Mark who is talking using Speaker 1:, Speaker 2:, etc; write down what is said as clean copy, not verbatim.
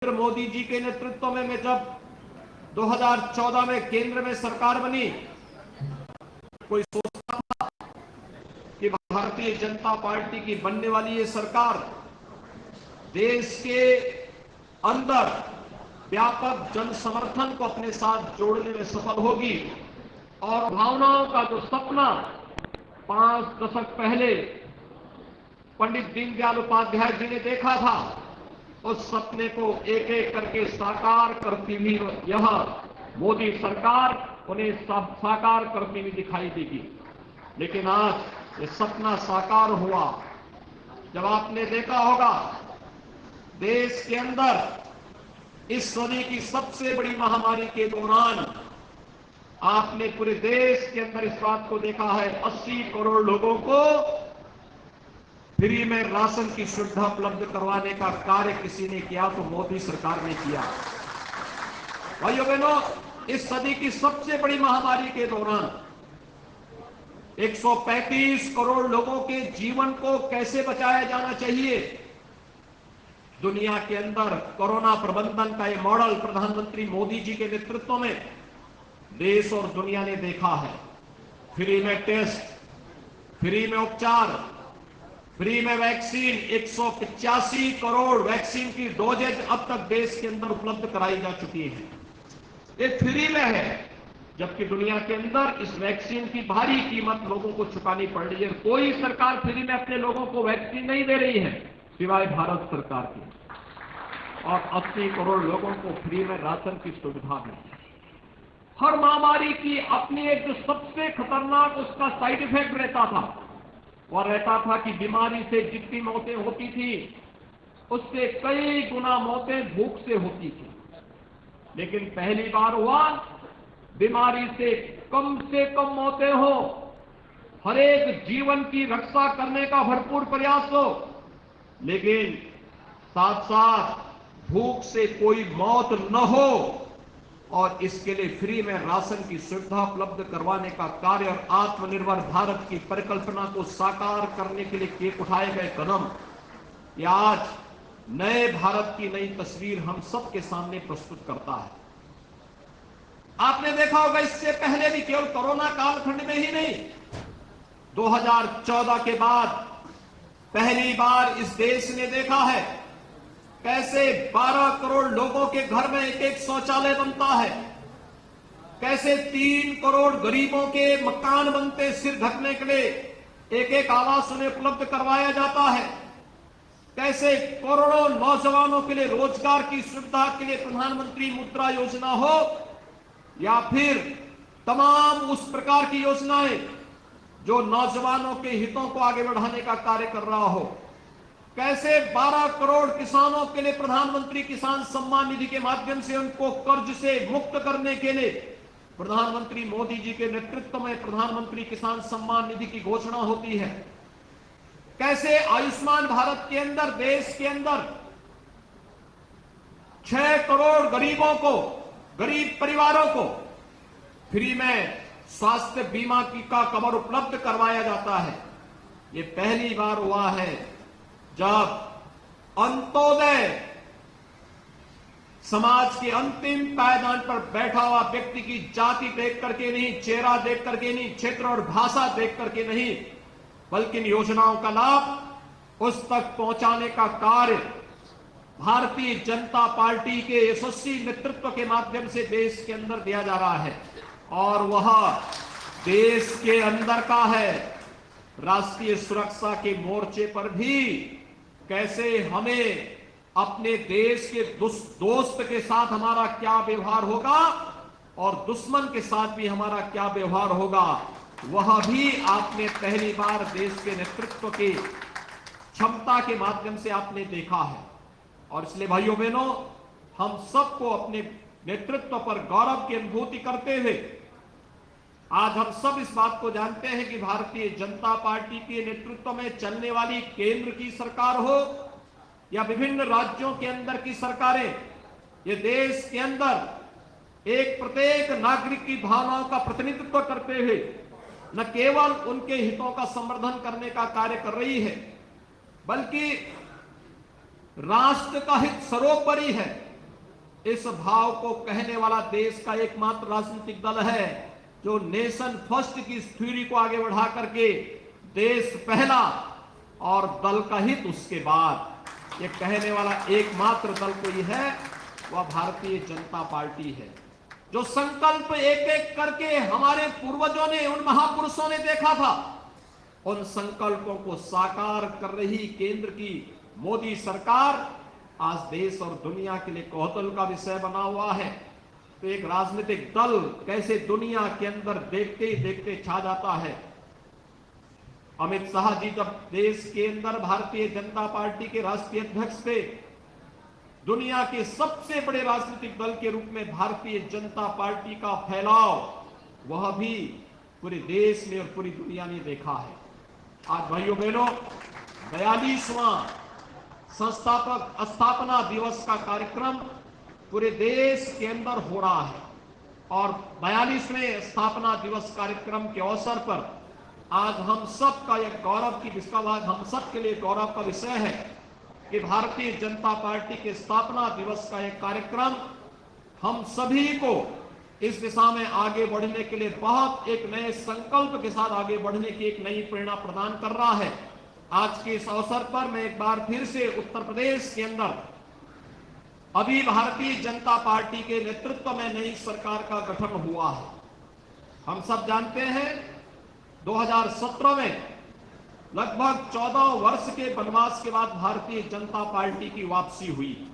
Speaker 1: नरेंद्र मोदी जी के नेतृत्व में मैं जब 2014 में केंद्र में सरकार बनी, कोई सोचता था कि भारतीय जनता पार्टी की बनने वाली ये सरकार देश के अंदर व्यापक जन समर्थन को अपने साथ जोड़ने में सफल होगी और भावनाओं का जो सपना 5 दशक पहले पंडित दीनदयाल उपाध्याय जी ने देखा था, उस सपने को एक एक करके साकार करती हुई यह मोदी सरकार उन्हें साकार करती हुई दिखाई देगी। लेकिन आज ये सपना साकार हुआ जब आपने देखा होगा देश के अंदर इस सदी की सबसे बड़ी महामारी के दौरान आपने पूरे देश के अंदर इस बात को देखा है, 80 करोड़ लोगों को फ्री में राशन की सुविधा उपलब्ध करवाने का कार्य किसी ने किया तो मोदी सरकार ने किया। भाइयों बहनों, इस सदी की सबसे बड़ी महामारी के दौरान 135 करोड़ लोगों के जीवन को कैसे बचाया जाना चाहिए, दुनिया के अंदर कोरोना प्रबंधन का यह मॉडल प्रधानमंत्री मोदी जी के नेतृत्व में देश और दुनिया ने देखा है। फ्री में टेस्ट, फ्री में उपचार, फ्री में वैक्सीन, 185 करोड़ वैक्सीन की डोजेज अब तक देश के अंदर उपलब्ध कराई जा चुकी है। ये फ्री में है, जबकि दुनिया के अंदर इस वैक्सीन की भारी कीमत लोगों को चुकानी पड़ रही है। कोई सरकार फ्री में अपने लोगों को वैक्सीन नहीं दे रही है सिवाय भारत सरकार की, और 80 करोड़ लोगों को फ्री में राशन की सुविधा मिली है। हर महामारी की अपनी एक जो सबसे खतरनाक उसका साइड इफेक्ट रहता था, वह रहता था कि बीमारी से जितनी मौतें होती थी उससे कई गुना मौतें भूख से होती थी। लेकिन पहली बार हुआ बीमारी से कम मौतें हो, हर एक जीवन की रक्षा करने का भरपूर प्रयास हो, लेकिन साथ साथ भूख से कोई मौत न हो, और इसके लिए फ्री में राशन की सुविधा उपलब्ध करवाने का कार्य और आत्मनिर्भर भारत की परिकल्पना को साकार करने के लिए उठाए गए कदम, ये आज नए भारत की नई तस्वीर हम सबके सामने प्रस्तुत करता है। आपने देखा होगा इससे पहले भी केवल कोरोना कालखंड में ही नहीं, 2014 के बाद पहली बार इस देश ने देखा है कैसे 12 करोड़ लोगों के घर में एक एक शौचालय बनता है, कैसे 3 करोड़ गरीबों के मकान बनते, सिर ढकने के लिए एक एक आवास उन्हें उपलब्ध करवाया जाता है, कैसे करोड़ों नौजवानों के लिए रोजगार की सुविधा के लिए प्रधानमंत्री मुद्रा योजना हो या फिर तमाम उस प्रकार की योजनाएं जो नौजवानों के हितों को आगे बढ़ाने का कार्य कर रहा हो, कैसे 12 करोड़ किसानों के लिए प्रधानमंत्री किसान सम्मान निधि के माध्यम से उनको कर्ज से मुक्त करने के लिए प्रधानमंत्री मोदी जी के नेतृत्व में प्रधानमंत्री किसान सम्मान निधि की घोषणा होती है, कैसे आयुष्मान भारत के अंदर देश के अंदर 6 करोड़ गरीबों को, गरीब परिवारों को फ्री में स्वास्थ्य बीमा का कवर उपलब्ध करवाया जाता है। ये पहली बार हुआ है जब अंत्योदय समाज के अंतिम पायदान पर बैठा हुआ व्यक्ति की जाति देख करके नहीं, चेहरा देख करके नहीं, क्षेत्र और भाषा देख करके नहीं, बल्कि इन योजनाओं का लाभ उस तक पहुंचाने का कार्य भारतीय जनता पार्टी के यशस्वी नेतृत्व के माध्यम से देश के अंदर दिया जा रहा है, और वह देश के अंदर का है। राष्ट्रीय सुरक्षा के मोर्चे पर भी कैसे हमें अपने देश के दोस्त के साथ हमारा क्या व्यवहार होगा और दुश्मन के साथ भी हमारा क्या व्यवहार होगा, वह भी आपने पहली बार देश के नेतृत्व की क्षमता के माध्यम से आपने देखा है। और इसलिए भाइयों बहनों, हम सबको अपने नेतृत्व पर गौरव की अनुभूति करते हुए आज हम सब इस बात को जानते हैं कि भारतीय जनता पार्टी के नेतृत्व में चलने वाली केंद्र की सरकार हो या विभिन्न राज्यों के अंदर की सरकारें, ये देश के अंदर एक प्रत्येक नागरिक की भावनाओं का प्रतिनिधित्व करते हुए न केवल उनके हितों का संवर्धन करने का कार्य कर रही है, बल्कि राष्ट्र का हित सर्वोपरि है। इस भाव को कहने वाला देश का एकमात्र राजनीतिक दल है जो नेशन फर्स्ट की इस थ्योरी को आगे बढ़ा करके देश पहला और दल का हित उसके बाद, ये कहने वाला एकमात्र दल कोई है, वह भारतीय जनता पार्टी है। जो संकल्प एक एक करके हमारे पूर्वजों ने, उन महापुरुषों ने देखा था, उन संकल्पों को साकार कर रही केंद्र की मोदी सरकार आज देश और दुनिया के लिए कौतूहल का विषय बना हुआ है। तो एक राजनीतिक दल कैसे दुनिया के अंदर देखते ही देखते छा जाता है। अमित शाह जी जब देश के अंदर भारतीय जनता पार्टी के राष्ट्रीय अध्यक्ष थे, दुनिया के सबसे बड़े राजनीतिक दल के रूप में भारतीय जनता पार्टी का फैलाव वह भी पूरे देश में और पूरी दुनिया ने देखा है। आज भाइयों बहनों, 42वां संस्थापक स्थापना दिवस का कार्यक्रम पूरे देश के अंदर हो रहा है और 42वें स्थापना दिवस कार्यक्रम के अवसर पर आज हम सब का यह गौरव की विषय, हम सब के लिए गौरव का विषय है कि भारतीय जनता पार्टी के स्थापना दिवस का यह कार्यक्रम हम सभी को इस दिशा में आगे बढ़ने के लिए बहुत एक नए संकल्प के साथ आगे बढ़ने की एक नई प्रेरणा प्रदान कर रहा है। आज के इस अवसर पर मैं एक बार फिर से उत्तर प्रदेश के अंदर अभी भारतीय जनता पार्टी के नेतृत्व में नई सरकार का गठन हुआ है। हम सब जानते हैं 2017 में लगभग 14 वर्ष के वनवास के बाद भारतीय जनता पार्टी की वापसी हुई।